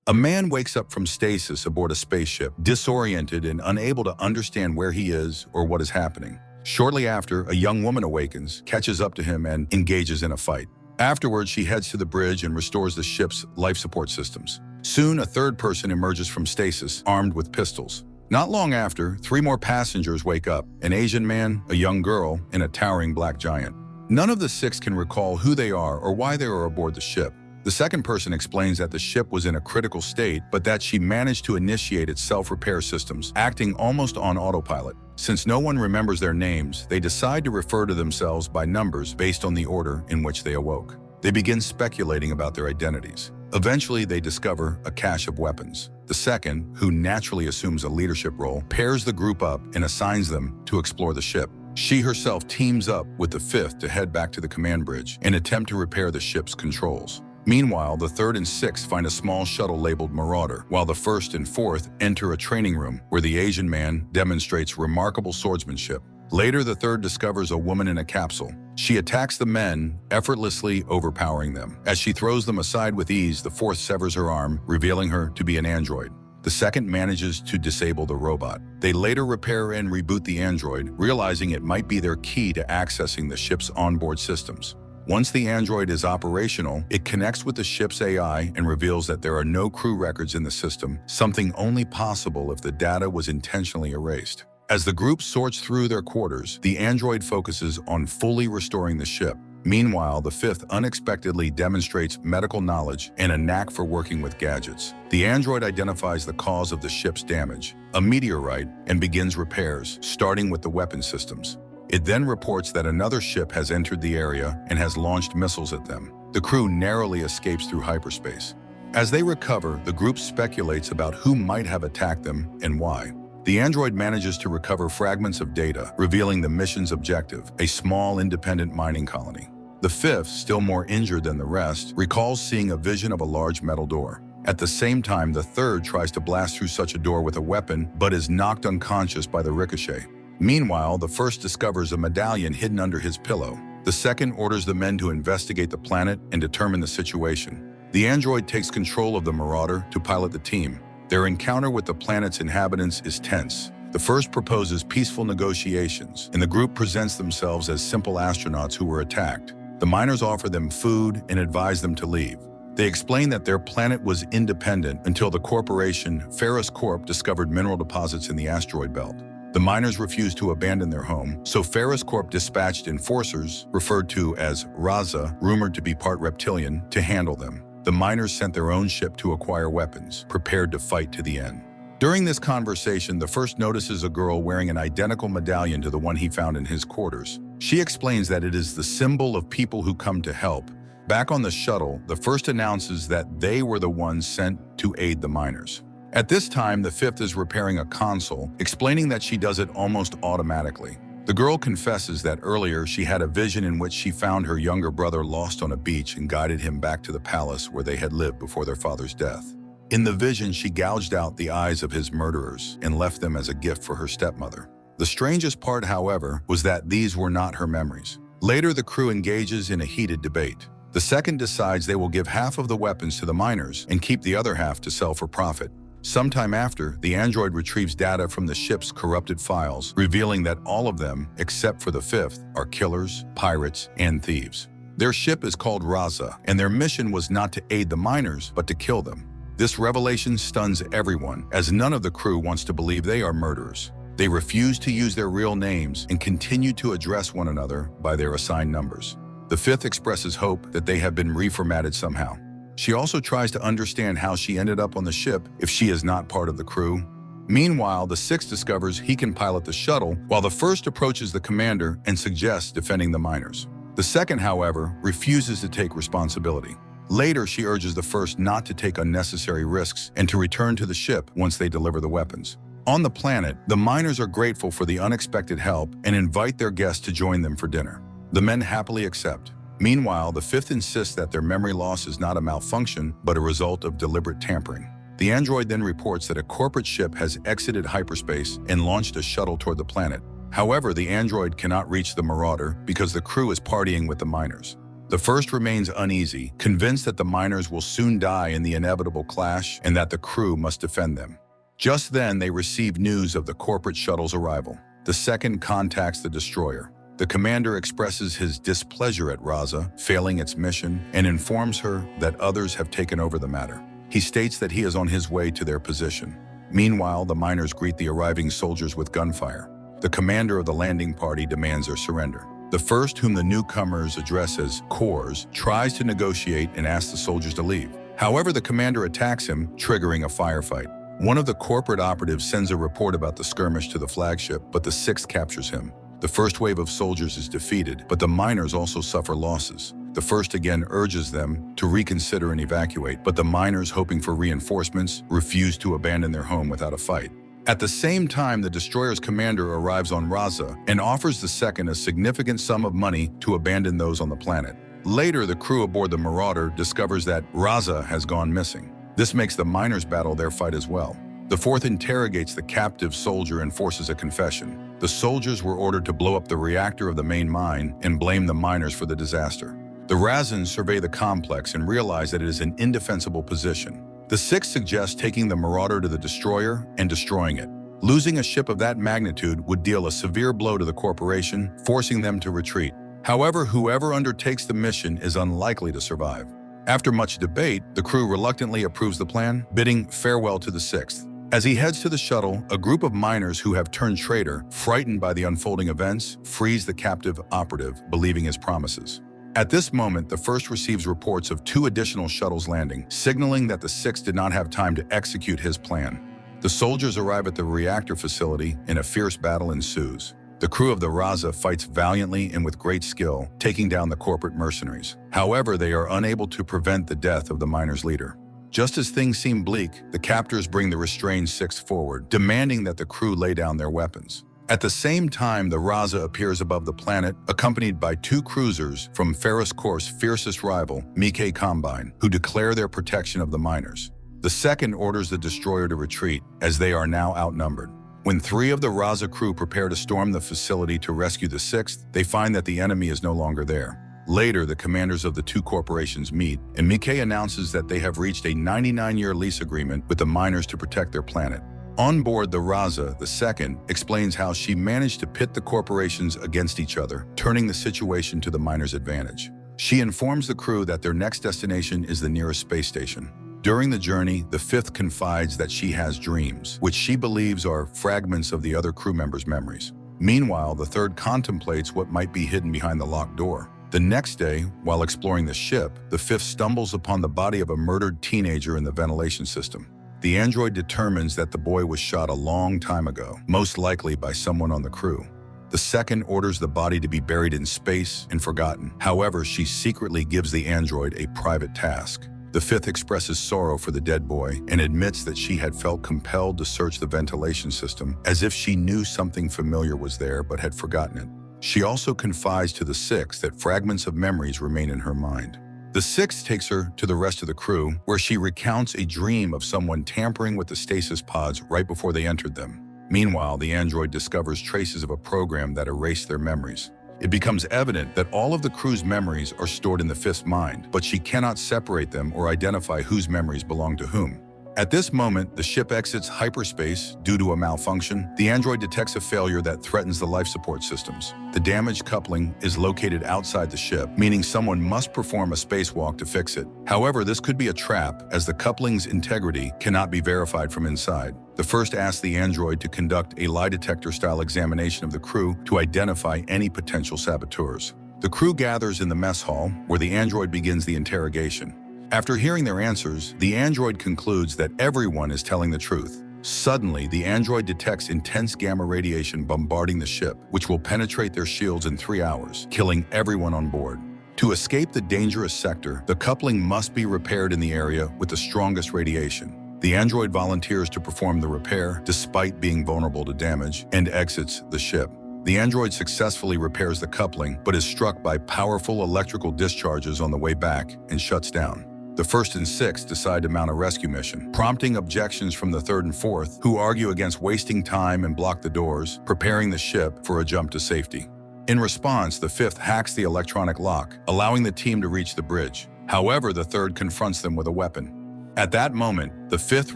A man wakes up from stasis aboard a spaceship, disoriented and unable to understand where he is or what is happening. Shortly after, a young woman awakens, catches up to him, and engages in a fight. Afterwards, she heads to the bridge and restores the ship's life support systems. Soon, a third person emerges from stasis, armed with pistols. Not long after, 3 more passengers wake up: an Asian man, a young girl, and a towering black giant. None of the 6 can recall who they are or why they are aboard the ship. The second person explains that the ship was in a critical state, but that she managed to initiate its self-repair systems, acting almost on autopilot. Since no one remembers their names, they decide to refer to themselves by numbers based on the order in which they awoke. They begin speculating about their identities. Eventually, they discover a cache of weapons. The second, who naturally assumes a leadership role, pairs the group up and assigns them to explore the ship. She herself teams up with the 5th to head back to the command bridge and attempt to repair the ship's controls. Meanwhile, the 3rd and 6th find a small shuttle labeled Marauder, while the 1st and 4th enter a training room where the Asian man demonstrates remarkable swordsmanship. Later, the 3rd discovers a woman in a capsule. She attacks the men, effortlessly overpowering them. As she throws them aside with ease, the 4th severs her arm, revealing her to be an android. The 2nd manages to disable the robot. They later repair and reboot the android, realizing it might be their key to accessing the ship's onboard systems. Once the android is operational, it connects with the ship's AI and reveals that there are no crew records in the system, something only possible if the data was intentionally erased. As the group sorts through their quarters, the android focuses on fully restoring the ship. Meanwhile, the 5th unexpectedly demonstrates medical knowledge and a knack for working with gadgets. The android identifies the cause of the ship's damage, a meteorite, and begins repairs, starting with the weapon systems. It then reports that another ship has entered the area and has launched missiles at them. The crew narrowly escapes through hyperspace. As they recover, the group speculates about who might have attacked them and why. The android manages to recover fragments of data, revealing the mission's objective: a small independent mining colony. The 5th, still more injured than the rest, recalls seeing a vision of a large metal door. At the same time, the 3rd tries to blast through such a door with a weapon, but is knocked unconscious by the ricochet. Meanwhile, the 1st discovers a medallion hidden under his pillow. The 2nd orders the men to investigate the planet and determine the situation. The android takes control of the Marauder to pilot the team. Their encounter with the planet's inhabitants is tense. The 1st proposes peaceful negotiations, and the group presents themselves as simple astronauts who were attacked. The miners offer them food and advise them to leave. They explain that their planet was independent until the corporation Ferris Corp discovered mineral deposits in the asteroid belt. The miners refused to abandon their home, so Ferris Corp dispatched enforcers, referred to as Raza, rumored to be part reptilian, to handle them. The miners sent their own ship to acquire weapons, prepared to fight to the end. During this conversation, the 1st notices a girl wearing an identical medallion to the one he found in his quarters. She explains that it is the symbol of people who come to help. Back on the shuttle, the 1st announces that they were the ones sent to aid the miners. At this time, the 5th is repairing a console, explaining that she does it almost automatically. The girl confesses that earlier she had a vision in which she found her younger brother lost on a beach and guided him back to the palace where they had lived before their father's death. In the vision, she gouged out the eyes of his murderers and left them as a gift for her stepmother. The strangest part, however, was that these were not her memories. Later, the crew engages in a heated debate. The 2nd decides they will give half of the weapons to the miners and keep the other half to sell for profit. Sometime after, the android retrieves data from the ship's corrupted files, revealing that all of them, except for the 5th, are killers, pirates, and thieves. Their ship is called Raza, and their mission was not to aid the miners, but to kill them. This revelation stuns everyone, as none of the crew wants to believe they are murderers. They refuse to use their real names and continue to address one another by their assigned numbers. The 5th expresses hope that they have been reformatted somehow. She also tries to understand how she ended up on the ship if she is not part of the crew. Meanwhile, the 6th discovers he can pilot the shuttle, while the 1st approaches the commander and suggests defending the miners. The 2nd, however, refuses to take responsibility. Later, she urges the 1st not to take unnecessary risks and to return to the ship once they deliver the weapons. On the planet, the miners are grateful for the unexpected help and invite their guests to join them for dinner. The men happily accept. Meanwhile, the 5th insists that their memory loss is not a malfunction, but a result of deliberate tampering. The android then reports that a corporate ship has exited hyperspace and launched a shuttle toward the planet. However, the android cannot reach the Marauder because the crew is partying with the miners. The first remains uneasy, convinced that the miners will soon die in the inevitable clash and that the crew must defend them. Just then, they receive news of the corporate shuttle's arrival. The second contacts the destroyer. The commander expresses his displeasure at Raza failing its mission and informs her that others have taken over the matter. He states that he is on his way to their position. Meanwhile, the miners greet the arriving soldiers with gunfire. The commander of the landing party demands their surrender. The first, whom the newcomers address as Cores, tries to negotiate and asks the soldiers to leave. However, the commander attacks him, triggering a firefight. One of the corporate operatives sends a report about the skirmish to the flagship, but the sixth captures him. The first wave of soldiers is defeated, but the miners also suffer losses. The first again urges them to reconsider and evacuate, but the miners, hoping for reinforcements, refuse to abandon their home without a fight. At the same time, the destroyer's commander arrives on Raza and offers the second a significant sum of money to abandon those on the planet. Later, the crew aboard the Marauder discovers that Raza has gone missing. This makes the miners battle their fight as well. The fourth interrogates the captive soldier and forces a confession. The soldiers were ordered to blow up the reactor of the main mine and blame the miners for the disaster. The Razans survey the complex and realize that it is an indefensible position. The sixth suggests taking the Marauder to the destroyer and destroying it. Losing a ship of that magnitude would deal a severe blow to the corporation, forcing them to retreat. However, whoever undertakes the mission is unlikely to survive. After much debate, the crew reluctantly approves the plan, bidding farewell to the sixth. As he heads to the shuttle, a group of miners who have turned traitor, frightened by the unfolding events, frees the captive operative, believing his promises. At this moment, the first receives reports of 2 additional shuttles landing, signaling that the sixth did not have time to execute his plan. The soldiers arrive at the reactor facility and a fierce battle ensues. The crew of the Raza fights valiantly and with great skill, taking down the corporate mercenaries. However, they are unable to prevent the death of the miners' leader. Just as things seem bleak, the captors bring the restrained sixth forward, demanding that the crew lay down their weapons. At the same time, the Raza appears above the planet, accompanied by 2 cruisers from Ferris Corp's fiercest rival, Mikke Combine, who declare their protection of the miners. The second orders the destroyer to retreat, as they are now outnumbered. When 3 of the Raza crew prepare to storm the facility to rescue the sixth, they find that the enemy is no longer there. Later, the commanders of the 2 corporations meet, and Mikke announces that they have reached a 99-year lease agreement with the miners to protect their planet. On board the Raza, the second explains how she managed to pit the corporations against each other, turning the situation to the miners' advantage. She informs the crew that their next destination is the nearest space station. During the journey, the fifth confides that she has dreams, which she believes are fragments of the other crew members' memories. Meanwhile, the third contemplates what might be hidden behind the locked door. The next day, while exploring the ship, the fifth stumbles upon the body of a murdered teenager in the ventilation system. The android determines that the boy was shot a long time ago, most likely by someone on the crew. The second orders the body to be buried in space and forgotten. However, she secretly gives the android a private task. The fifth expresses sorrow for the dead boy and admits that she had felt compelled to search the ventilation system as if she knew something familiar was there but had forgotten it. She also confides to the sixth that fragments of memories remain in her mind. The sixth takes her to the rest of the crew, where she recounts a dream of someone tampering with the stasis pods right before they entered them. Meanwhile, the android discovers traces of a program that erased their memories. It becomes evident that all of the crew's memories are stored in the fifth's mind, but she cannot separate them or identify whose memories belong to whom. At this moment, the ship exits hyperspace due to a malfunction. The android detects a failure that threatens the life support systems. The damaged coupling is located outside the ship, meaning someone must perform a spacewalk to fix it. However, this could be a trap, as the coupling's integrity cannot be verified from inside. The first asks the android to conduct a lie detector-style examination of the crew to identify any potential saboteurs. The crew gathers in the mess hall, where the android begins the interrogation. After hearing their answers, the android concludes that everyone is telling the truth. Suddenly, the android detects intense gamma radiation bombarding the ship, which will penetrate their shields in 3 hours, killing everyone on board. To escape the dangerous sector, the coupling must be repaired in the area with the strongest radiation. The android volunteers to perform the repair, despite being vulnerable to damage, and exits the ship. The android successfully repairs the coupling, but is struck by powerful electrical discharges on the way back and shuts down. The first and sixth decide to mount a rescue mission, prompting objections from the third and fourth, who argue against wasting time and block the doors, preparing the ship for a jump to safety. In response, the fifth hacks the electronic lock, allowing the team to reach the bridge. However, the third confronts them with a weapon. At that moment, the fifth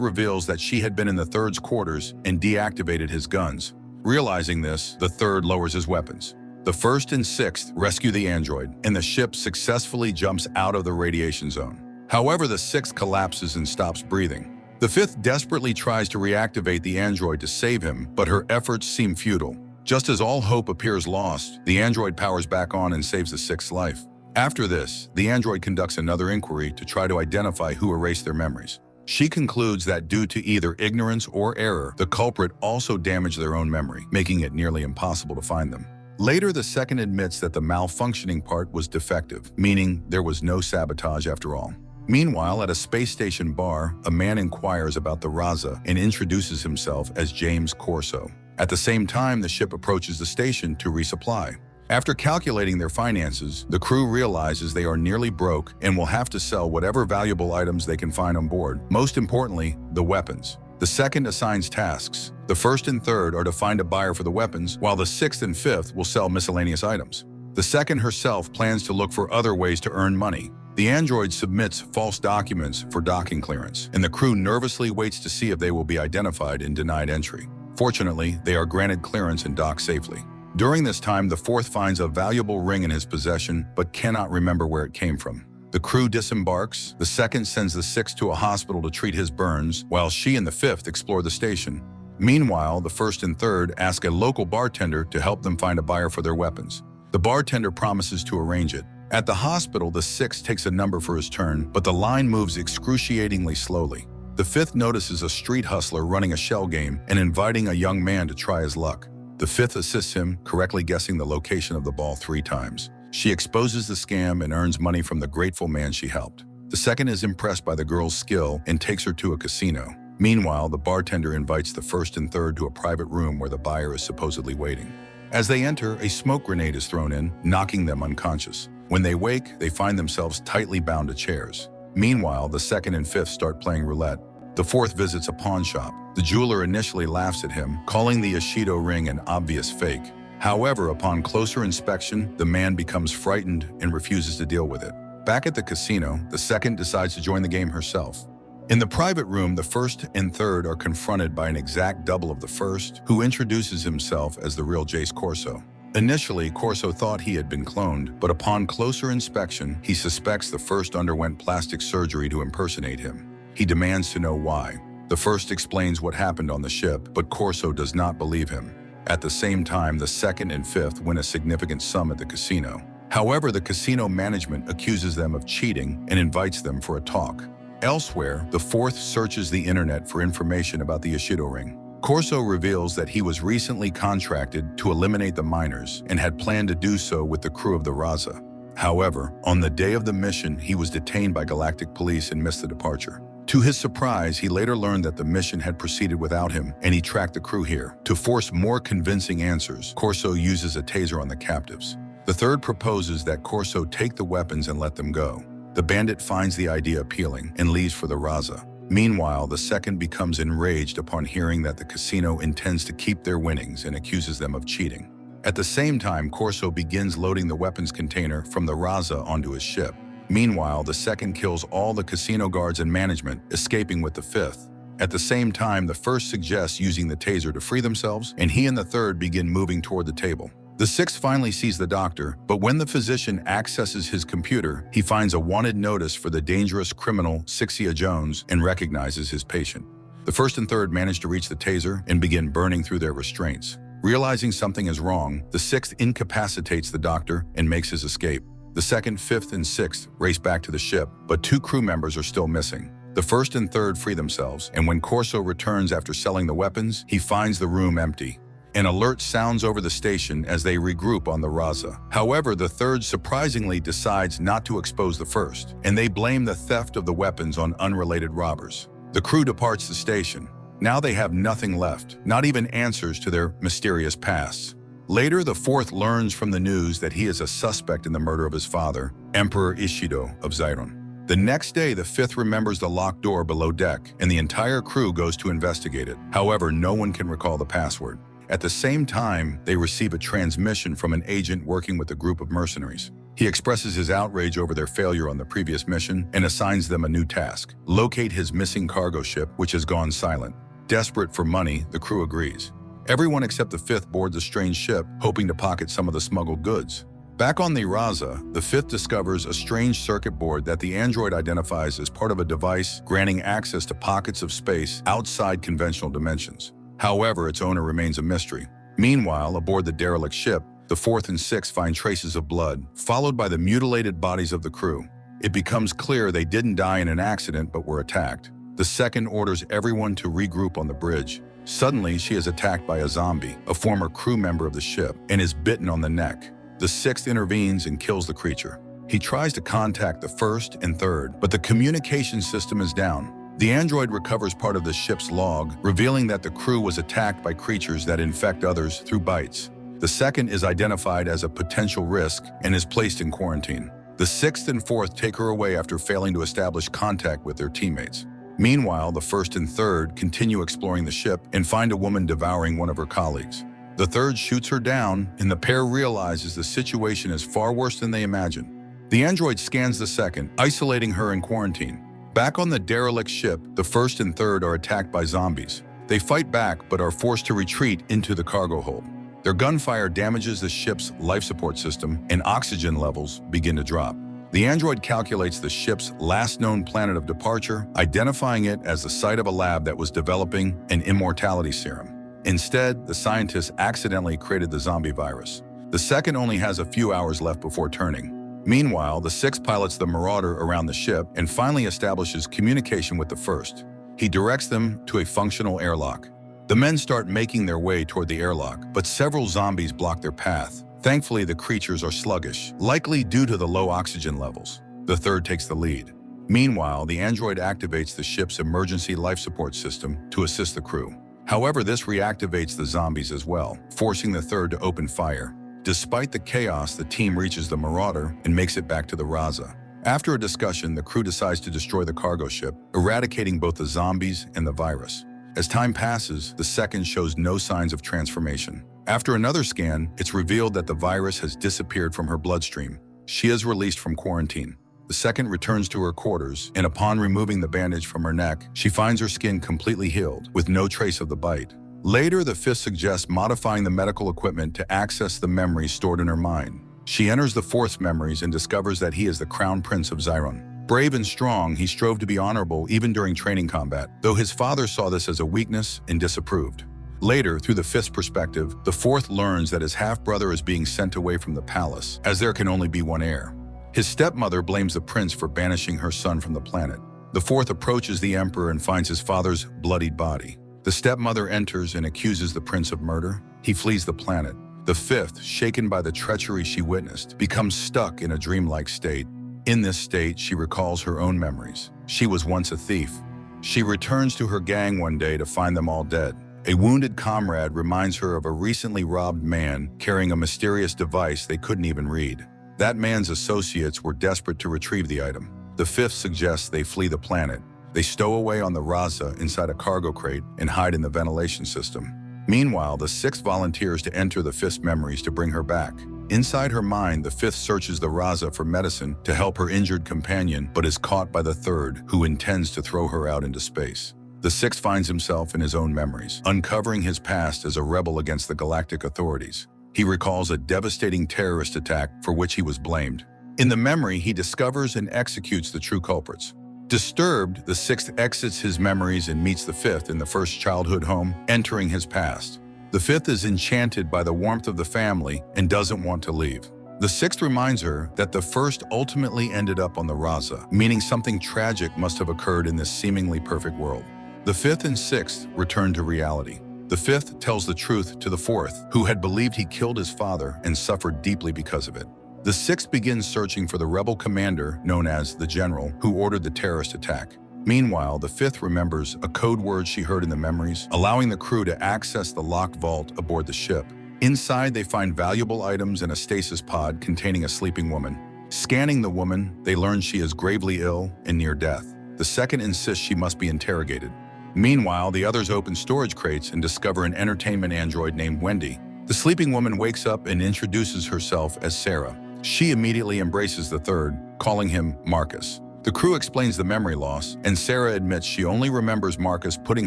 reveals that she had been in the third's quarters and deactivated his guns. Realizing this, the third lowers his weapons. The first and sixth rescue the android, and the ship successfully jumps out of the radiation zone. However, the sixth collapses and stops breathing. The fifth desperately tries to reactivate the android to save him, but her efforts seem futile. Just as all hope appears lost, the android powers back on and saves the sixth's life. After this, the android conducts another inquiry to try to identify who erased their memories. She concludes that due to either ignorance or error, the culprit also damaged their own memory, making it nearly impossible to find them. Later, the second admits that the malfunctioning part was defective, meaning there was no sabotage after all. Meanwhile, at a space station bar, a man inquires about the Raza and introduces himself as James Corso. At the same time, the ship approaches the station to resupply. After calculating their finances, the crew realizes they are nearly broke and will have to sell whatever valuable items they can find on board, most importantly, the weapons. The second assigns tasks. The first and third are to find a buyer for the weapons, while the sixth and fifth will sell miscellaneous items. The second herself plans to look for other ways to earn money. The android submits false documents for docking clearance, and the crew nervously waits to see if they will be identified and denied entry. Fortunately, they are granted clearance and dock safely. During this time, the fourth finds a valuable ring in his possession, but cannot remember where it came from. The crew disembarks. The second sends the sixth to a hospital to treat his burns, while she and the fifth explore the station. Meanwhile, the first and third ask a local bartender to help them find a buyer for their weapons. The bartender promises to arrange it. At the hospital, the sixth takes a number for his turn, but the line moves excruciatingly slowly. The fifth notices a street hustler running a shell game and inviting a young man to try his luck. The fifth assists him, correctly guessing the location of the ball 3 times. She exposes the scam and earns money from the grateful man she helped. The second is impressed by the girl's skill and takes her to a casino. Meanwhile, the bartender invites the first and third to a private room where the buyer is supposedly waiting. As they enter, a smoke grenade is thrown in, knocking them unconscious. When they wake, they find themselves tightly bound to chairs. Meanwhile, the second and fifth start playing roulette. The fourth visits a pawn shop. The jeweler initially laughs at him, calling the Ishido ring an obvious fake. However, upon closer inspection, the man becomes frightened and refuses to deal with it. Back at the casino, the second decides to join the game herself. In the private room, the first and third are confronted by an exact double of the first, who introduces himself as the real Jace Corso. Initially, Corso thought he had been cloned, but upon closer inspection, he suspects the first underwent plastic surgery to impersonate him. He demands to know why. The first explains what happened on the ship, but Corso does not believe him. At the same time, the second and fifth win a significant sum at the casino. However, the casino management accuses them of cheating and invites them for a talk. Elsewhere, the fourth searches the internet for information about the Ishido ring. Corso reveals that he was recently contracted to eliminate the miners and had planned to do so with the crew of the Raza. However, on the day of the mission, he was detained by Galactic Police and missed the departure. To his surprise, he later learned that the mission had proceeded without him, and he tracked the crew here. To force more convincing answers, Corso uses a taser on the captives. The third proposes that Corso take the weapons and let them go. The bandit finds the idea appealing and leaves for the Raza. Meanwhile, the second becomes enraged upon hearing that the casino intends to keep their winnings and accuses them of cheating. At the same time, Corso begins loading the weapons container from the Raza onto his ship. Meanwhile, the second kills all the casino guards and management, escaping with the fifth. At the same time, the first suggests using the taser to free themselves, and he and the third begin moving toward the table. The sixth finally sees the doctor, but when the physician accesses his computer, he finds a wanted notice for the dangerous criminal Sixia Jones and recognizes his patient. The first and third manage to reach the taser and begin burning through their restraints. Realizing something is wrong, the sixth incapacitates the doctor and makes his escape. The second, fifth, and sixth race back to the ship, but 2 crew members are still missing. The first and third free themselves, and when Corso returns after selling the weapons, he finds the room empty. An alert sounds over the station as they regroup on the Raza. However, the third surprisingly decides not to expose the first, and they blame the theft of the weapons on unrelated robbers. The crew departs the station. Now they have nothing left, not even answers to their mysterious pasts. Later, the fourth learns from the news that he is a suspect in the murder of his father, Emperor Ishido of Xiron. The next day, the fifth remembers the locked door below deck, and the entire crew goes to investigate it. However, no one can recall the password. At the same time, they receive a transmission from an agent working with a group of mercenaries. He expresses his outrage over their failure on the previous mission and assigns them a new task: locate his missing cargo ship, which has gone silent. Desperate for money, the crew agrees. Everyone except the fifth boards a strange ship, hoping to pocket some of the smuggled goods. Back on the Raza, the fifth discovers a strange circuit board that the android identifies as part of a device granting access to pockets of space outside conventional dimensions. However, its owner remains a mystery. Meanwhile, aboard the derelict ship, the fourth and sixth find traces of blood, followed by the mutilated bodies of the crew. It becomes clear they didn't die in an accident but were attacked. The second orders everyone to regroup on the bridge. Suddenly, she is attacked by a zombie, a former crew member of the ship, and is bitten on the neck. The sixth intervenes and kills the creature. He tries to contact the first and third, but the communication system is down. The android recovers part of the ship's log, revealing that the crew was attacked by creatures that infect others through bites. The second is identified as a potential risk and is placed in quarantine. The sixth and fourth take her away after failing to establish contact with their teammates. Meanwhile, the first and third continue exploring the ship and find a woman devouring one of her colleagues. The third shoots her down, and the pair realizes the situation is far worse than they imagine. The android scans the second, isolating her in quarantine. Back on the derelict ship, the first and third are attacked by zombies. They fight back but are forced to retreat into the cargo hold. Their gunfire damages the ship's life support system, and oxygen levels begin to drop. The android calculates the ship's last known planet of departure, identifying it as the site of a lab that was developing an immortality serum. Instead, the scientists accidentally created the zombie virus. The second only has a few hours left before turning. Meanwhile, the sixth pilots the Marauder around the ship and finally establishes communication with the first. He directs them to a functional airlock. The men start making their way toward the airlock, but several zombies block their path. Thankfully, the creatures are sluggish, likely due to the low oxygen levels. The third takes the lead. Meanwhile, the android activates the ship's emergency life support system to assist the crew. However, this reactivates the zombies as well, forcing the third to open fire. Despite the chaos, the team reaches the Marauder and makes it back to the Raza. After a discussion, the crew decides to destroy the cargo ship, eradicating both the zombies and the virus. As time passes, the second shows no signs of transformation. After another scan, it's revealed that the virus has disappeared from her bloodstream. She is released from quarantine. The second returns to her quarters, and upon removing the bandage from her neck, she finds her skin completely healed, with no trace of the bite. Later, the fifth suggests modifying the medical equipment to access the memories stored in her mind. She enters the fourth's memories and discovers that he is the Crown Prince of Xiron. Brave and strong, he strove to be honorable even during training combat, though his father saw this as a weakness and disapproved. Later, through the fifth's perspective, the fourth learns that his half-brother is being sent away from the palace, as there can only be one heir. His stepmother blames the prince for banishing her son from the planet. The fourth approaches the emperor and finds his father's bloodied body. The stepmother enters and accuses the prince of murder. He flees the planet. The fifth, shaken by the treachery she witnessed, becomes stuck in a dreamlike state. In this state, she recalls her own memories. She was once a thief. She returns to her gang one day to find them all dead. A wounded comrade reminds her of a recently robbed man carrying a mysterious device they couldn't even read. That man's associates were desperate to retrieve the item. The fifth suggests they flee the planet. They stow away on the Raza inside a cargo crate and hide in the ventilation system. Meanwhile, the sixth volunteers to enter the fifth's memories to bring her back. Inside her mind, the fifth searches the Raza for medicine to help her injured companion, but is caught by the third, who intends to throw her out into space. The sixth finds himself in his own memories, uncovering his past as a rebel against the galactic authorities. He recalls a devastating terrorist attack for which he was blamed. In the memory, he discovers and executes the true culprits. Disturbed, the sixth exits his memories and meets the fifth in the first childhood home, entering his past. The fifth is enchanted by the warmth of the family and doesn't want to leave. The sixth reminds her that the first ultimately ended up on the Raza, meaning something tragic must have occurred in this seemingly perfect world. The fifth and sixth return to reality. The fifth tells the truth to the fourth, who had believed he killed his father and suffered deeply because of it. The sixth begins searching for the rebel commander, known as the General, who ordered the terrorist attack. Meanwhile, the fifth remembers a code word she heard in the memories, allowing the crew to access the locked vault aboard the ship. Inside, they find valuable items and a stasis pod containing a sleeping woman. Scanning the woman, they learn she is gravely ill and near death. The second insists she must be interrogated. Meanwhile, the others open storage crates and discover an entertainment android named Wendy. The sleeping woman wakes up and introduces herself as Sarah. She immediately embraces the third, calling him Marcus. The crew explains the memory loss, and Sarah admits she only remembers Marcus putting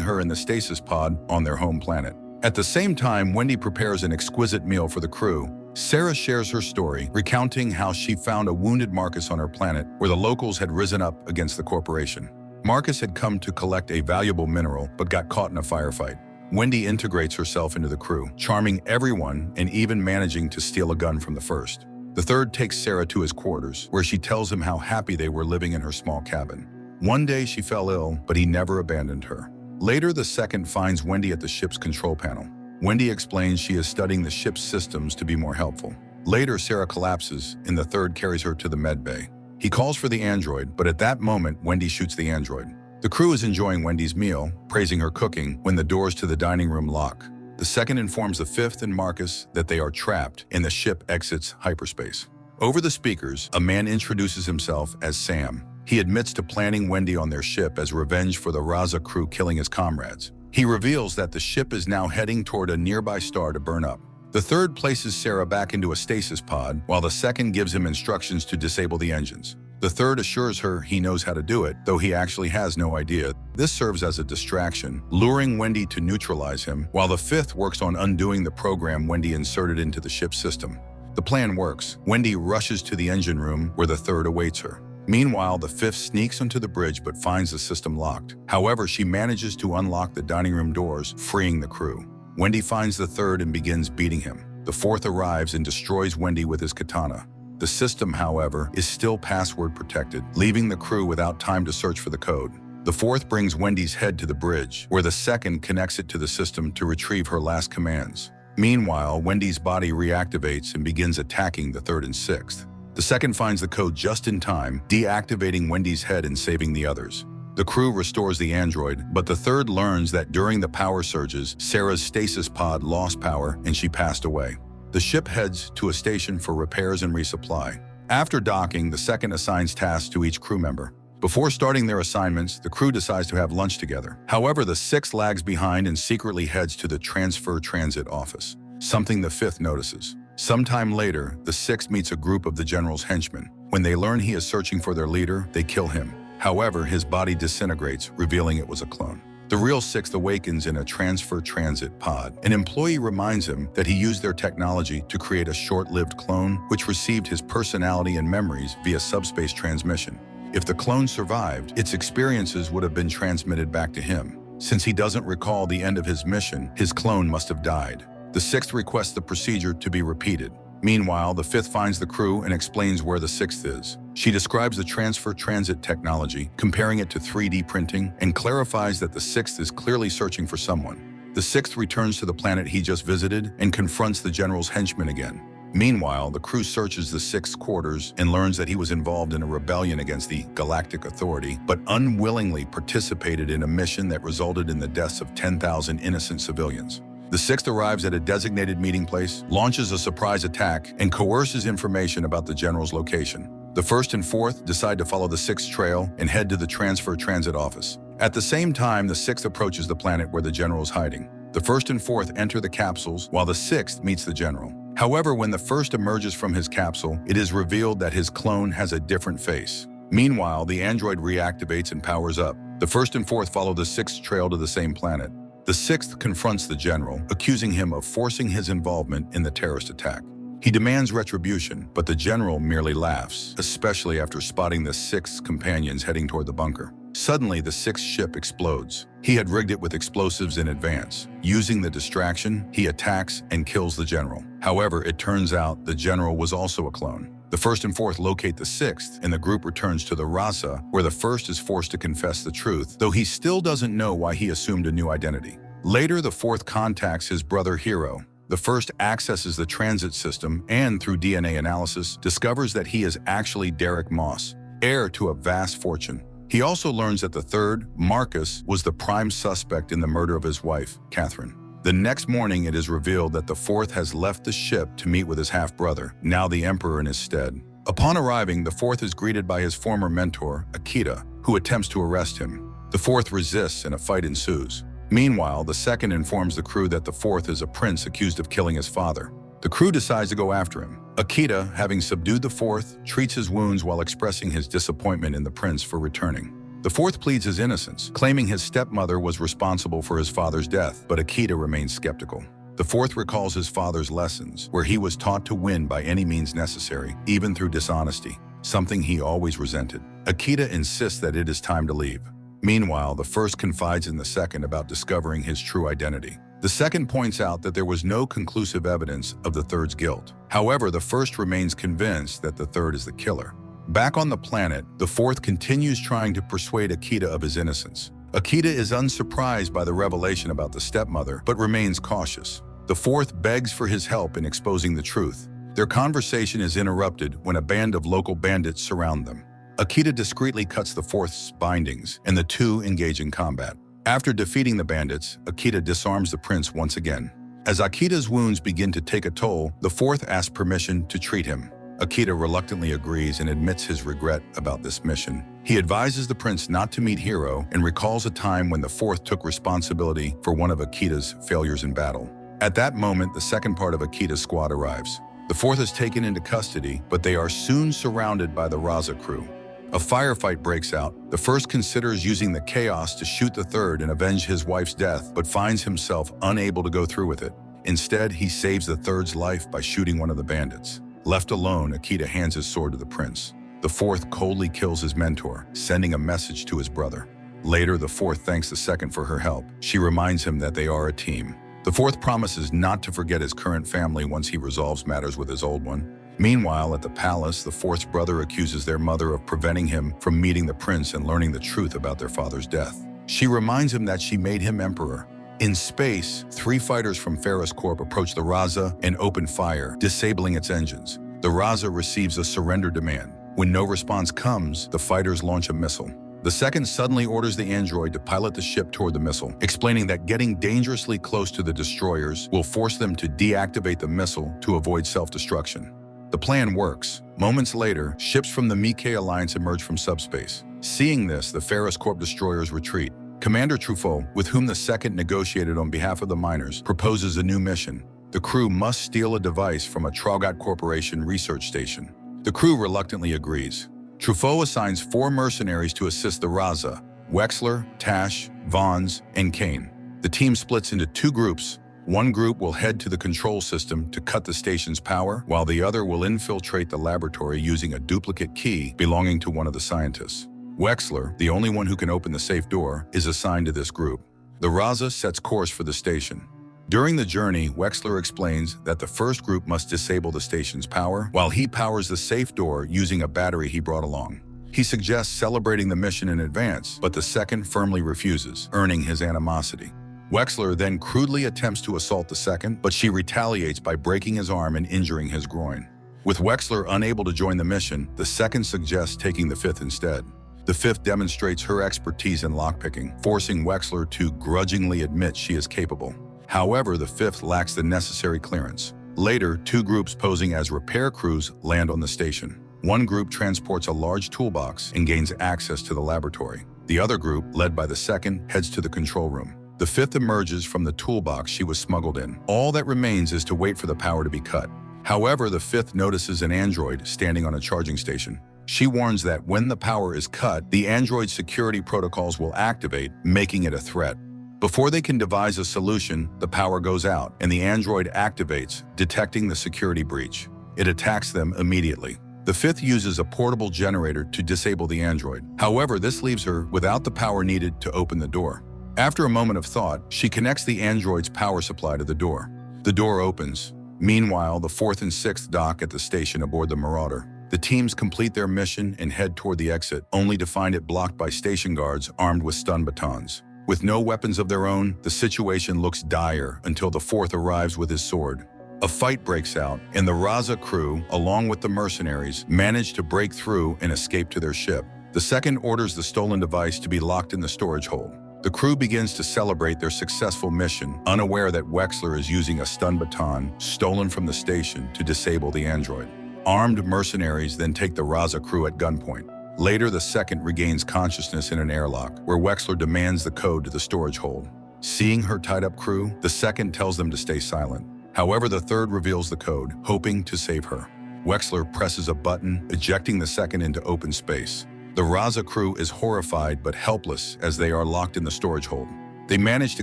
her in the stasis pod on their home planet. At the same time, Wendy prepares an exquisite meal for the crew. Sarah shares her story, recounting how she found a wounded Marcus on her planet, where the locals had risen up against the corporation. Marcus had come to collect a valuable mineral, but got caught in a firefight. Wendy integrates herself into the crew, charming everyone and even managing to steal a gun from the first. The third takes Sarah to his quarters, where she tells him how happy they were living in her small cabin. One day she fell ill, but he never abandoned her. Later, the second finds Wendy at the ship's control panel. Wendy explains she is studying the ship's systems to be more helpful. Later, Sarah collapses, and the third carries her to the med bay. He calls for the android, but at that moment, Wendy shoots the android. The crew is enjoying Wendy's meal, praising her cooking, when the doors to the dining room lock. The second informs the fifth and Marcus that they are trapped, and the ship exits hyperspace. Over the speakers, a man introduces himself as Sam. He admits to planning Wendy on their ship as revenge for the Raza crew killing his comrades. He reveals that the ship is now heading toward a nearby star to burn up. The third places Sarah back into a stasis pod, while the second gives him instructions to disable the engines. The third assures her he knows how to do it, though he actually has no idea. This serves as a distraction, luring Wendy to neutralize him, while the fifth works on undoing the program Wendy inserted into the ship's system. The plan works. Wendy rushes to the engine room, where the third awaits her. Meanwhile, the fifth sneaks onto the bridge but finds the system locked. However, she manages to unlock the dining room doors, freeing the crew. Wendy finds the third and begins beating him. The fourth arrives and destroys Wendy with his katana. The system, however, is still password protected, leaving the crew without time to search for the code. The fourth brings Wendy's head to the bridge, where the second connects it to the system to retrieve her last commands. Meanwhile, Wendy's body reactivates and begins attacking the third and sixth. The second finds the code just in time, deactivating Wendy's head and saving the others. The crew restores the android, but the third learns that during the power surges, Sarah's stasis pod lost power and she passed away. The ship heads to a station for repairs and resupply. After docking, the second assigns tasks to each crew member. Before starting their assignments, the crew decides to have lunch together. However, the sixth lags behind and secretly heads to the transfer transit office, something the fifth notices. Sometime later, the sixth meets a group of the general's henchmen. When they learn he is searching for their leader, they kill him. However, his body disintegrates, revealing it was a clone. The real sixth awakens in a transfer transit pod. An employee reminds him that he used their technology to create a short-lived clone, which received his personality and memories via subspace transmission. If the clone survived, its experiences would have been transmitted back to him. Since he doesn't recall the end of his mission, his clone must have died. The sixth requests the procedure to be repeated. Meanwhile, the fifth finds the crew and explains where the sixth is. She describes the transfer transit technology, comparing it to 3D printing, and clarifies that the sixth is clearly searching for someone. The sixth returns to the planet he just visited and confronts the general's henchmen again. Meanwhile, the crew searches the sixth's quarters and learns that he was involved in a rebellion against the Galactic Authority, but unwillingly participated in a mission that resulted in the deaths of 10,000 innocent civilians. The sixth arrives at a designated meeting place, launches a surprise attack, and coerces information about the general's location. The first and fourth decide to follow the sixth's trail and head to the transfer transit office. At the same time, the sixth approaches the planet where the general is hiding. The first and fourth enter the capsules, while the sixth meets the general. However, when the first emerges from his capsule, it is revealed that his clone has a different face. Meanwhile, the android reactivates and powers up. The first and fourth follow the sixth's trail to the same planet. The sixth confronts the general, accusing him of forcing his involvement in the terrorist attack. He demands retribution, but the general merely laughs, especially after spotting the sixth's companions heading toward the bunker. Suddenly, the sixth ship explodes. He had rigged it with explosives in advance. Using the distraction, he attacks and kills the general. However, it turns out the general was also a clone. The first and fourth locate the sixth, and the group returns to the Raza, where the first is forced to confess the truth, though he still doesn't know why he assumed a new identity. Later, the fourth contacts his brother Hero. The first accesses the transit system and, through DNA analysis, discovers that he is actually Derek Moss, heir to a vast fortune. He also learns that the third, Marcus, was the prime suspect in the murder of his wife, Catherine. The next morning, it is revealed that the fourth has left the ship to meet with his half-brother, now the Emperor in his stead. Upon arriving, the fourth is greeted by his former mentor, Akita, who attempts to arrest him. The fourth resists and a fight ensues. Meanwhile, the second informs the crew that the fourth is a prince accused of killing his father. The crew decides to go after him. Akita, having subdued the fourth, treats his wounds while expressing his disappointment in the prince for returning. The fourth pleads his innocence, claiming his stepmother was responsible for his father's death, but Akita remains skeptical. The fourth recalls his father's lessons, where he was taught to win by any means necessary, even through dishonesty, something he always resented. Akita insists that it is time to leave. Meanwhile, the first confides in the second about discovering his true identity. The second points out that there was no conclusive evidence of the third's guilt. However, the first remains convinced that the third is the killer. Back on the planet, the fourth continues trying to persuade Akita of his innocence. Akita is unsurprised by the revelation about the stepmother, but remains cautious. The fourth begs for his help in exposing the truth. Their conversation is interrupted when a band of local bandits surround them. Akita discreetly cuts the fourth's bindings, and the two engage in combat. After defeating the bandits, Akita disarms the prince once again. As Akita's wounds begin to take a toll, the fourth asks permission to treat him. Akita reluctantly agrees and admits his regret about this mission. He advises the prince not to meet Hiro and recalls a time when the fourth took responsibility for one of Akita's failures in battle. At that moment, the second part of Akita's squad arrives. The fourth is taken into custody, but they are soon surrounded by the Raza crew. A firefight breaks out. The first considers using the chaos to shoot the third and avenge his wife's death, but finds himself unable to go through with it. Instead, he saves the third's life by shooting one of the bandits. Left alone, Akita hands his sword to the prince. The fourth coldly kills his mentor, sending a message to his brother. Later, the fourth thanks the second for her help. She reminds him that they are a team. The fourth promises not to forget his current family once he resolves matters with his old one. Meanwhile, at the palace, the fourth's brother accuses their mother of preventing him from meeting the prince and learning the truth about their father's death. She reminds him that she made him emperor. In space, 3 fighters from Ferris Corp approach the Raza and open fire, disabling its engines. The Raza receives a surrender demand. When no response comes, the fighters launch a missile. The second suddenly orders the android to pilot the ship toward the missile, explaining that getting dangerously close to the destroyers will force them to deactivate the missile to avoid self-destruction. The plan works. Moments later, ships from the Mikkei Alliance emerge from subspace. Seeing this, the Ferris Corp destroyers retreat. Commander Truffaut, with whom the second negotiated on behalf of the miners, proposes a new mission. The crew must steal a device from a Traugott Corporation research station. The crew reluctantly agrees. Truffaut assigns 4 mercenaries to assist the Raza: Wexler, Tash, Vons, and Kane. The team splits into 2 groups. One group will head to the control system to cut the station's power, while the other will infiltrate the laboratory using a duplicate key belonging to one of the scientists. Wexler, the only one who can open the safe door, is assigned to this group. The Raza sets course for the station. During the journey, Wexler explains that the first group must disable the station's power, while he powers the safe door using a battery he brought along. He suggests celebrating the mission in advance, but the second firmly refuses, earning his animosity. Wexler then crudely attempts to assault the second, but she retaliates by breaking his arm and injuring his groin. With Wexler unable to join the mission, the second suggests taking the fifth instead. The fifth demonstrates her expertise in lockpicking, forcing Wexler to grudgingly admit she is capable. However, the fifth lacks the necessary clearance. Later, 2 groups posing as repair crews land on the station. One group transports a large toolbox and gains access to the laboratory. The other group, led by the second, heads to the control room. The fifth emerges from the toolbox she was smuggled in. All that remains is to wait for the power to be cut. However, the fifth notices an android standing on a charging station. She warns that when the power is cut, the android's security protocols will activate, making it a threat. Before they can devise a solution, the power goes out, and the android activates, detecting the security breach. It attacks them immediately. The fifth uses a portable generator to disable the android. However, this leaves her without the power needed to open the door. After a moment of thought, she connects the android's power supply to the door. The door opens. Meanwhile, the 4th and 6th dock at the station aboard the Marauder. The teams complete their mission and head toward the exit, only to find it blocked by station guards armed with stun batons. With no weapons of their own, the situation looks dire until the 4th arrives with his sword. A fight breaks out, and the Raza crew, along with the mercenaries, manage to break through and escape to their ship. The second orders the stolen device to be locked in the storage hold. The crew begins to celebrate their successful mission, unaware that Wexler is using a stun baton stolen from the station to disable the android. Armed mercenaries then take the Raza crew at gunpoint. Later, the second regains consciousness in an airlock, where Wexler demands the code to the storage hold. Seeing her tied-up crew, the second tells them to stay silent. However, the third reveals the code, hoping to save her. Wexler presses a button, ejecting the second into open space. The Raza crew is horrified but helpless as they are locked in the storage hold. They manage to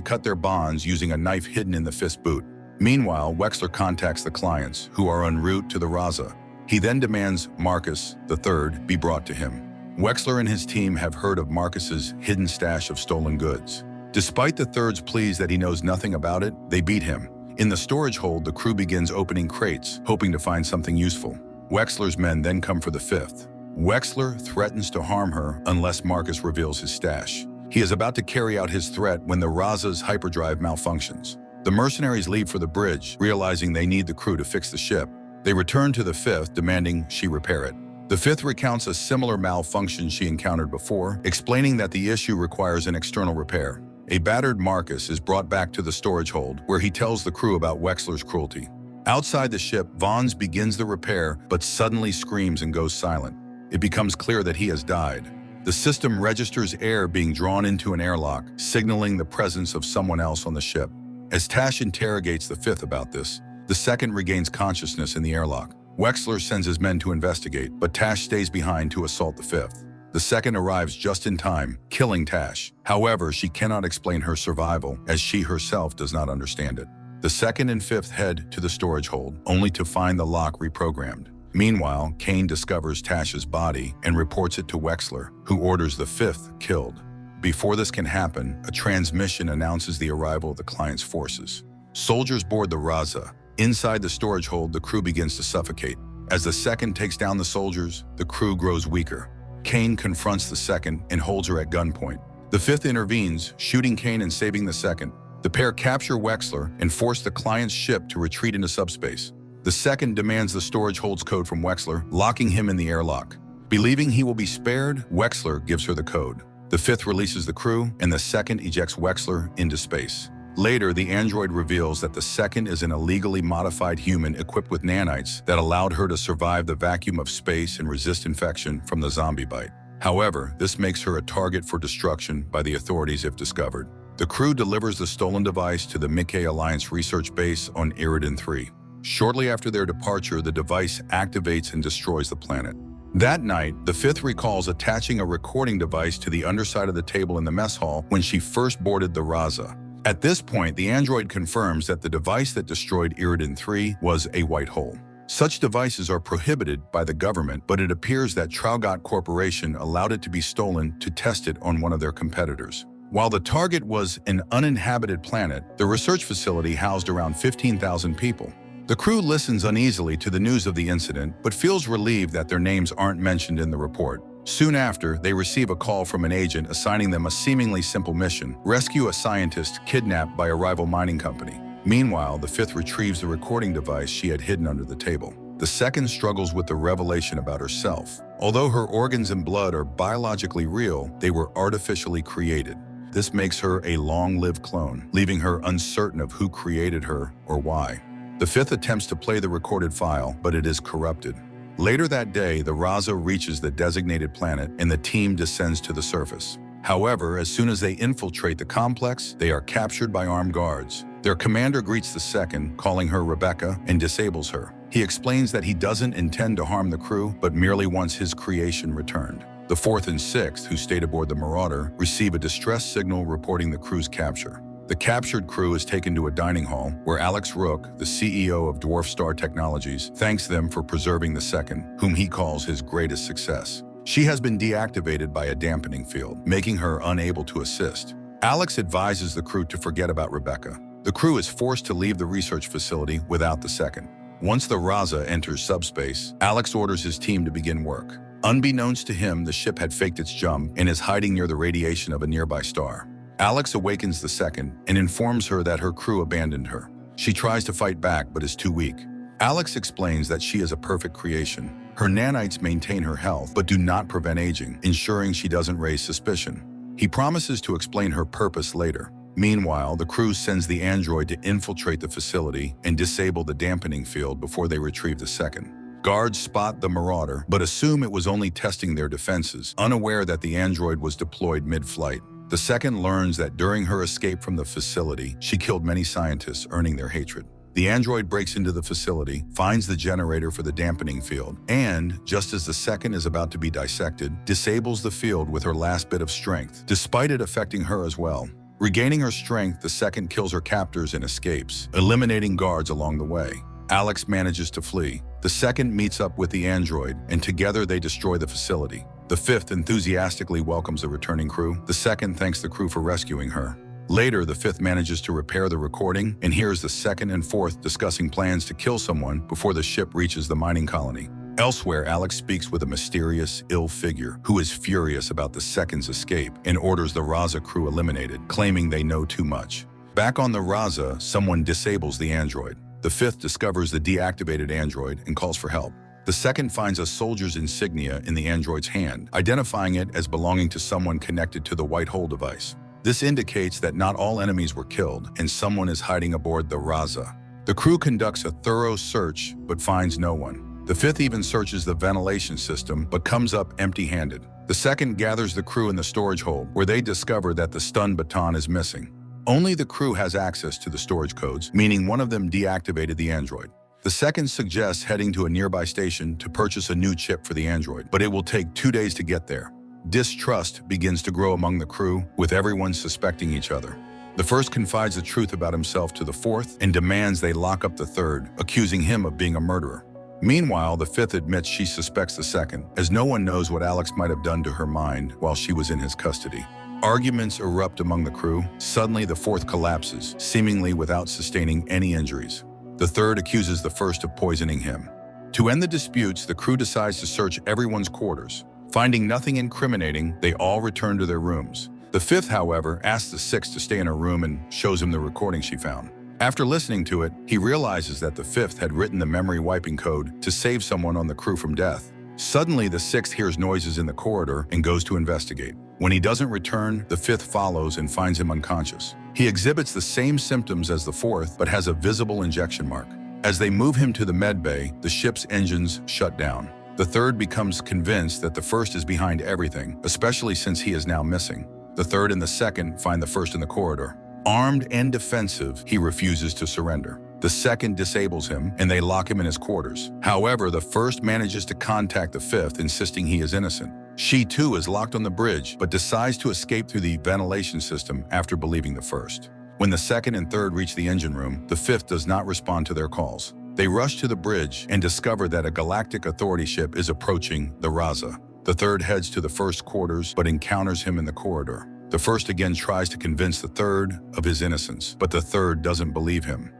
cut their bonds using a knife hidden in the fifth's boot. Meanwhile, Wexler contacts the clients, who are en route to the Raza. He then demands Marcus, the third, be brought to him. Wexler and his team have heard of Marcus's hidden stash of stolen goods. Despite the third's pleas that he knows nothing about it, they beat him. In the storage hold, the crew begins opening crates, hoping to find something useful. Wexler's men then come for the fifth. Wexler threatens to harm her unless Marcus reveals his stash. He is about to carry out his threat when the Raza's hyperdrive malfunctions. The mercenaries leave for the bridge, realizing they need the crew to fix the ship. They return to the fifth, demanding she repair it. The fifth recounts a similar malfunction she encountered before, explaining that the issue requires an external repair. A battered Marcus is brought back to the storage hold, where he tells the crew about Wexler's cruelty. Outside the ship, Vons begins the repair, but suddenly screams and goes silent. It becomes clear that he has died. The system registers air being drawn into an airlock, signaling the presence of someone else on the ship. As Tash interrogates the fifth about this, the second regains consciousness in the airlock. Wexler sends his men to investigate, but Tash stays behind to assault the fifth. The second arrives just in time, killing Tash. However, she cannot explain her survival, as she herself does not understand it. The second and fifth head to the storage hold, only to find the lock reprogrammed. Meanwhile, Kane discovers Tash's body and reports it to Wexler, who orders the fifth killed. Before this can happen, a transmission announces the arrival of the client's forces. Soldiers board the Raza. Inside the storage hold, the crew begins to suffocate. As the second takes down the soldiers, the crew grows weaker. Kane confronts the second and holds her at gunpoint. The fifth intervenes, shooting Kane and saving the second. The pair capture Wexler and force the client's ship to retreat into subspace. The second demands the storage hold's code from Wexler, locking him in the airlock. Believing he will be spared, Wexler gives her the code. The fifth releases the crew, and the second ejects Wexler into space. Later, the android reveals that the second is an illegally modified human equipped with nanites that allowed her to survive the vacuum of space and resist infection from the zombie bite. However, this makes her a target for destruction by the authorities if discovered. The crew delivers the stolen device to the Mickey Alliance research base on Iridan 3. Shortly after their departure, the device activates and destroys the planet. That night, the fifth recalls attaching a recording device to the underside of the table in the mess hall when she first boarded the Raza. At this point, the android confirms that the device that destroyed Iridan 3 was a white hole. Such devices are prohibited by the government, but it appears that Traugot Corporation allowed it to be stolen to test it on one of their competitors. While the target was an uninhabited planet, the research facility housed around 15,000 people. The crew listens uneasily to the news of the incident, but feels relieved that their names aren't mentioned in the report. Soon after, they receive a call from an agent assigning them a seemingly simple mission: rescue a scientist kidnapped by a rival mining company. Meanwhile, the fifth retrieves the recording device she had hidden under the table. The second struggles with the revelation about herself. Although her organs and blood are biologically real, they were artificially created. This makes her a long-lived clone, leaving her uncertain of who created her or why. The fifth attempts to play the recorded file, but it is corrupted. Later that day, the Raza reaches the designated planet and the team descends to the surface. However, as soon as they infiltrate the complex, they are captured by armed guards. Their commander greets the second, calling her Rebecca, and disables her. He explains that he doesn't intend to harm the crew, but merely wants his creation returned. The fourth and sixth, who stayed aboard the Marauder, receive a distress signal reporting the crew's capture. The captured crew is taken to a dining hall where Alex Rook, the CEO of Dwarf Star Technologies, thanks them for preserving the second, whom he calls his greatest success. She has been deactivated by a dampening field, making her unable to assist. Alex advises the crew to forget about Rebecca. The crew is forced to leave the research facility without the second. Once the Raza enters subspace, Alex orders his team to begin work. Unbeknownst to him, the ship had faked its jump and is hiding near the radiation of a nearby star. Alex awakens the second and informs her that her crew abandoned her. She tries to fight back but is too weak. Alex explains that she is a perfect creation. Her nanites maintain her health but do not prevent aging, ensuring she doesn't raise suspicion. He promises to explain her purpose later. Meanwhile, the crew sends the android to infiltrate the facility and disable the dampening field before they retrieve the second. Guards spot the marauder, but assume it was only testing their defenses, unaware that the android was deployed mid-flight. The second learns that during her escape from the facility, she killed many scientists, earning their hatred. The android breaks into the facility, finds the generator for the dampening field, and, just as the second is about to be dissected, disables the field with her last bit of strength, despite it affecting her as well. Regaining her strength, the second kills her captors and escapes, eliminating guards along the way. Alex manages to flee. The second meets up with the android, and together they destroy the facility. The fifth enthusiastically welcomes the returning crew. The second thanks the crew for rescuing her. Later, the fifth manages to repair the recording and hears the second and fourth discussing plans to kill someone before the ship reaches the mining colony. Elsewhere, Alex speaks with a mysterious, ill figure who is furious about the second's escape and orders the Raza crew eliminated, claiming they know too much. Back on the Raza, someone disables the android. The fifth discovers the deactivated android and calls for help. The second finds a soldier's insignia in the android's hand, identifying it as belonging to someone connected to the white hole device. This indicates that not all enemies were killed, and someone is hiding aboard the Raza. The crew conducts a thorough search, but finds no one. The fifth even searches the ventilation system, but comes up empty-handed. The second gathers the crew in the storage hold, where they discover that the stun baton is missing. Only the crew has access to the storage codes, meaning one of them deactivated the android. The second suggests heading to a nearby station to purchase a new chip for the android, but it will take 2 days to get there. Distrust begins to grow among the crew, with everyone suspecting each other. The first confides the truth about himself to the fourth and demands they lock up the third, accusing him of being a murderer. Meanwhile, the fifth admits she suspects the second, as no one knows what Alex might have done to her mind while she was in his custody. Arguments erupt among the crew. Suddenly, the fourth collapses, seemingly without sustaining any injuries. The third accuses the first of poisoning him. To end the disputes, the crew decides to search everyone's quarters. Finding nothing incriminating, they all return to their rooms. The fifth, however, asks the sixth to stay in her room and shows him the recording she found. After listening to it, he realizes that the fifth had written the memory wiping code to save someone on the crew from death. Suddenly, the sixth hears noises in the corridor and goes to investigate. When he doesn't return, the fifth follows and finds him unconscious. He exhibits the same symptoms as the fourth, but has a visible injection mark. As they move him to the med bay, the ship's engines shut down. The third becomes convinced that the first is behind everything, especially since he is now missing. The third and the second find the first in the corridor. Armed and defensive, he refuses to surrender. The second disables him, and they lock him in his quarters. However, the first manages to contact the fifth, insisting he is innocent. She too is locked on the bridge, but decides to escape through the ventilation system after believing the first. When the second and third reach the engine room, the fifth does not respond to their calls. They rush to the bridge and discover that a galactic authority ship is approaching the Raza. The third heads to the first's quarters, but encounters him in the corridor. The first again tries to convince the third of his innocence, but the third doesn't believe him.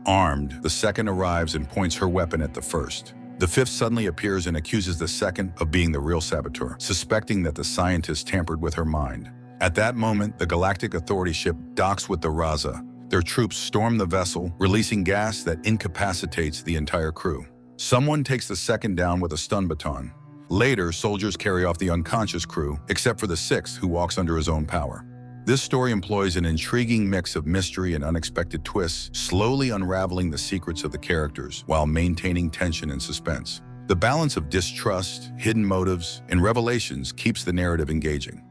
Armed, the second arrives and points her weapon at the first. The fifth suddenly appears and accuses the second of being the real saboteur, suspecting that the scientist tampered with her mind. At that moment, the Galactic Authority ship docks with the Raza. Their troops storm the vessel, releasing gas that incapacitates the entire crew. Someone takes the second down with a stun baton. Later, soldiers carry off the unconscious crew, except for the sixth, who walks under his own power. This story employs an intriguing mix of mystery and unexpected twists, slowly unraveling the secrets of the characters while maintaining tension and suspense. The balance of distrust, hidden motives, and revelations keeps the narrative engaging.